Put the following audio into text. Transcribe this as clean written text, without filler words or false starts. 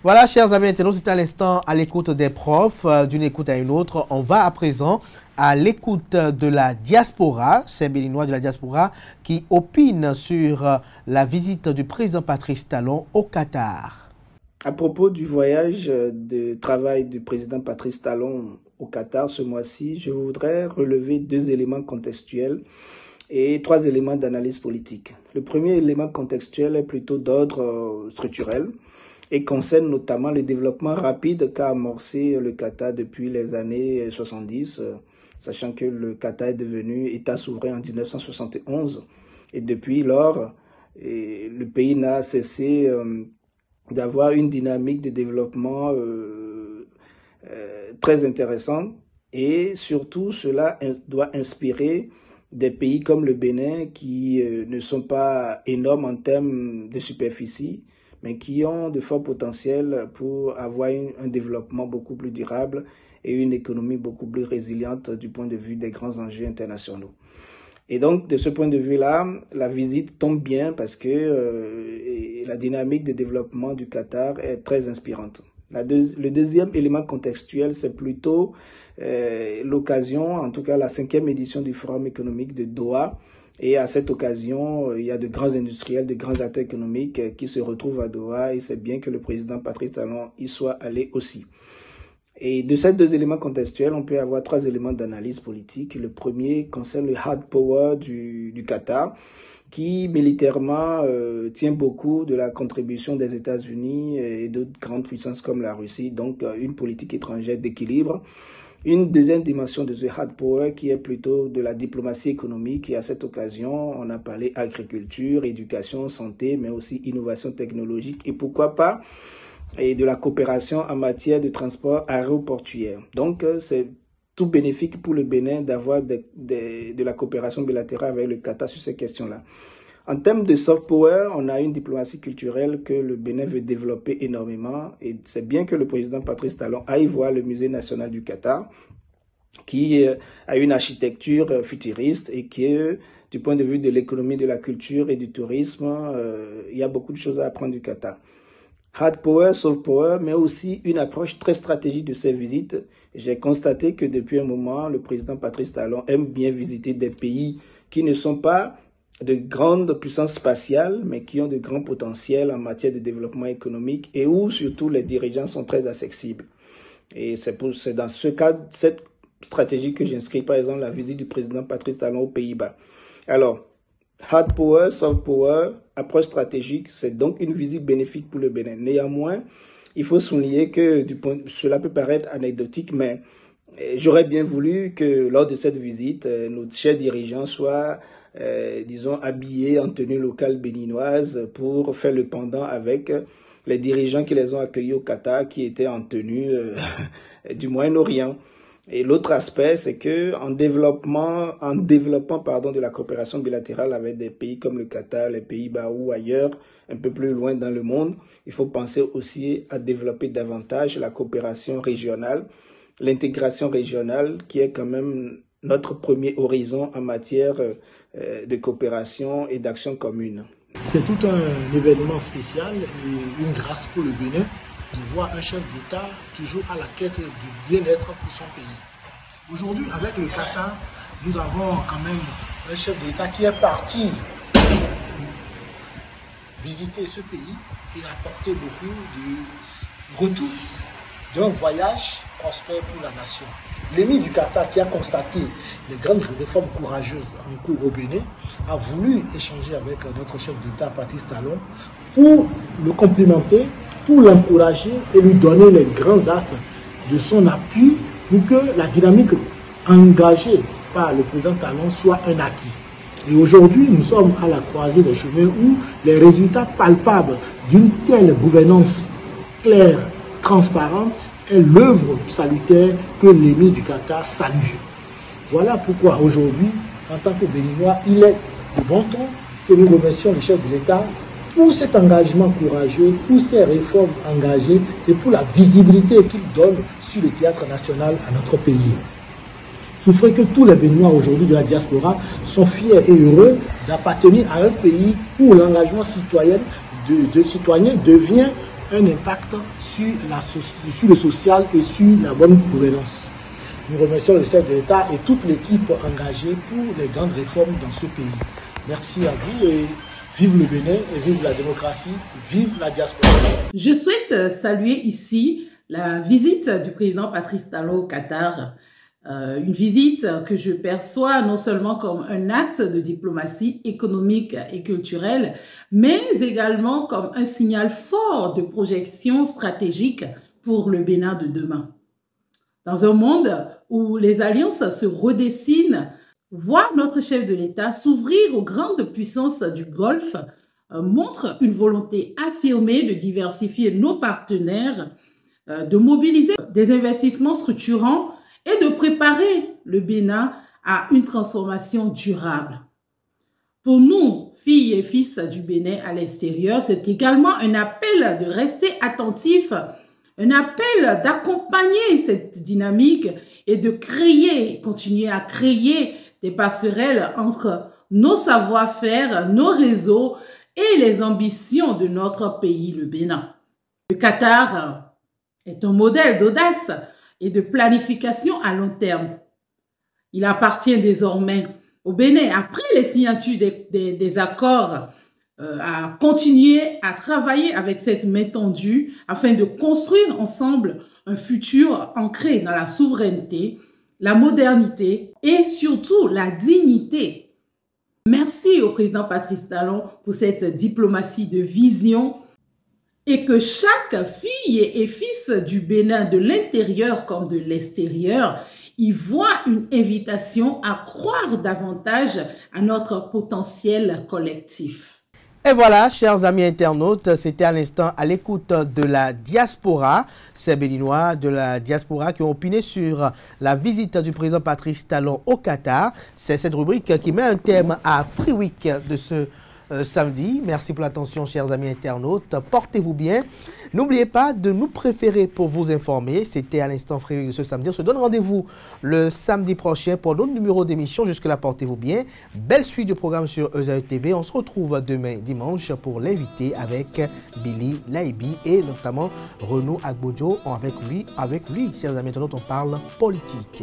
Voilà, chers amis internautes, c'est à l'instant à l'écoute des profs, d'une écoute à une autre. On va à présent à l'écoute de la diaspora, ces Béninois de la diaspora qui opinent sur la visite du président Patrice Talon au Qatar. À propos du voyage de travail du président Patrice Talon au Qatar ce mois-ci, je voudrais relever 2 éléments contextuels et 3 éléments d'analyse politique. Le premier élément contextuel est plutôt d'ordre structurel et concerne notamment le développement rapide qu'a amorcé le Qatar depuis les années 70, sachant que le Qatar est devenu État souverain en 1971. Et depuis lors, le pays n'a cessé d'avoir une dynamique de développement très intéressante. Et surtout, cela doit inspirer des pays comme le Bénin qui ne sont pas énormes en termes de superficie, mais qui ont de forts potentiels pour avoir un développement beaucoup plus durable et une économie beaucoup plus résiliente du point de vue des grands enjeux internationaux. Et donc, de ce point de vue-là, la visite tombe bien parce que la dynamique de développement du Qatar est très inspirante. Le deuxième élément contextuel, c'est plutôt l'occasion, en tout cas la 5e édition du Forum économique de Doha. Et à cette occasion, il y a de grands industriels, de grands acteurs économiques qui se retrouvent à Doha et c'est bien que le président Patrice Talon y soit allé aussi. Et de ces 2 éléments contextuels, on peut avoir 3 éléments d'analyse politique. Le premier concerne le hard power du Qatar, qui militairement tient beaucoup de la contribution des États-Unis et d'autres grandes puissances comme la Russie, donc une politique étrangère d'équilibre. Une deuxième dimension de ce hard power qui est plutôt de la diplomatie économique et à cette occasion, on a parlé agriculture, éducation, santé, mais aussi innovation technologique et pourquoi pas et de la coopération en matière de transport aéroportuaire. Donc, c'est tout bénéfique pour le Bénin d'avoir de la coopération bilatérale avec le Qatar sur ces questions-là. En termes de soft power, on a une diplomatie culturelle que le Bénin veut développer énormément et c'est bien que le président Patrice Talon aille voir le musée national du Qatar qui a une architecture futuriste et qui, du point de vue de l'économie, de la culture et du tourisme, il y a beaucoup de choses à apprendre du Qatar. Hard power, soft power, mais aussi une approche très stratégique de ces visites. J'ai constaté que depuis un moment, le président Patrice Talon aime bien visiter des pays qui ne sont pas de grandes puissances spatiales, mais qui ont de grands potentiels en matière de développement économique et où surtout les dirigeants sont très accessibles. Et c'est dans ce cadre, cette stratégie que j'inscris par exemple la visite du président Patrice Talon aux Pays-Bas. Alors, hard power, soft power, approche stratégique, c'est donc une visite bénéfique pour le Bénin. Néanmoins, il faut souligner que cela peut paraître anecdotique, mais j'aurais bien voulu que lors de cette visite, nos chers dirigeants soient disons, habillés en tenue locale béninoise pour faire le pendant avec les dirigeants qui les ont accueillis au Qatar qui étaient en tenue du Moyen-Orient. Et l'autre aspect, c'est que en développant de la coopération bilatérale avec des pays comme le Qatar, les Pays-Bas ou ailleurs, un peu plus loin dans le monde, il faut penser aussi à développer davantage la coopération régionale, l'intégration régionale qui est quand même notre premier horizon en matière de coopération et d'action commune. C'est tout un événement spécial et une grâce pour le Bénin de voir un chef d'État toujours à la quête du bien-être pour son pays. Aujourd'hui, avec le Qatar, nous avons quand même un chef d'État qui est parti visiter ce pays et apporter beaucoup de retour d'un voyage prospère pour la nation. L'émir du Qatar, qui a constaté les grandes réformes courageuses en cours au Bénin, a voulu échanger avec notre chef d'État, Patrice Talon, pour le complimenter, pour l'encourager et lui donner les grands axes de son appui pour que la dynamique engagée par le président Talon soit un acquis. Et aujourd'hui, nous sommes à la croisée des chemins où les résultats palpables d'une telle gouvernance claire, transparente, est l'œuvre salutaire que l'émir du Qatar salue. Voilà pourquoi aujourd'hui, en tant que Béninois, il est de bon ton que nous remercions le chef de l'État pour cet engagement courageux, pour ces réformes engagées et pour la visibilité qu'il donne sur le théâtre national à notre pays. Ce serait que tous les Béninois aujourd'hui de la diaspora sont fiers et heureux d'appartenir à un pays où l'engagement citoyen devient un impact sur le social et sur la bonne gouvernance. Nous remercions le chef de l'État et toute l'équipe engagée pour les grandes réformes dans ce pays. Merci à vous et vive le Bénin et vive la démocratie, vive la diaspora. Je souhaite saluer ici la visite du président Patrice Talon au Qatar. Une visite que je perçois non seulement comme un acte de diplomatie économique et culturelle, mais également comme un signal fort de projection stratégique pour le Bénin de demain. Dans un monde où les alliances se redessinent, voir notre chef de l'État s'ouvrir aux grandes puissances du Golfe montre une volonté affirmée de diversifier nos partenaires, de mobiliser des investissements structurants et de préparer le Bénin à une transformation durable. Pour nous, filles et fils du Bénin à l'extérieur, c'est également un appel de rester attentifs, un appel d'accompagner cette dynamique et de continuer à créer des passerelles entre nos savoir-faire, nos réseaux et les ambitions de notre pays, le Bénin. Le Qatar est un modèle d'audace et de planification à long terme. Il appartient désormais au Bénin, après les signatures des accords, à continuer à travailler avec cette main tendue afin de construire ensemble un futur ancré dans la souveraineté, la modernité et surtout la dignité. Merci au président Patrice Talon pour cette diplomatie de vision et que chaque fille et fils du Bénin, de l'intérieur comme de l'extérieur, y voit une invitation à croire davantage à notre potentiel collectif. Et voilà, chers amis internautes, c'était à l'instant à l'écoute de la diaspora, ces Béninois de la diaspora qui ont opiné sur la visite du président Patrice Talon au Qatar. C'est cette rubrique qui met un thème à Free Week de ce samedi. Merci pour l'attention, chers amis internautes. Portez-vous bien. N'oubliez pas de nous préférer pour vous informer. C'était à l'instant Free Week de ce samedi. On se donne rendez-vous le samedi prochain pour d'autres numéros d'émission. Jusque-là, portez-vous bien. Belle suite de programme sur EZAE TV. On se retrouve demain dimanche pour l'inviter avec Billy Laibi et notamment Renaud Agbodio. Avec lui, chers amis internautes, on parle politique.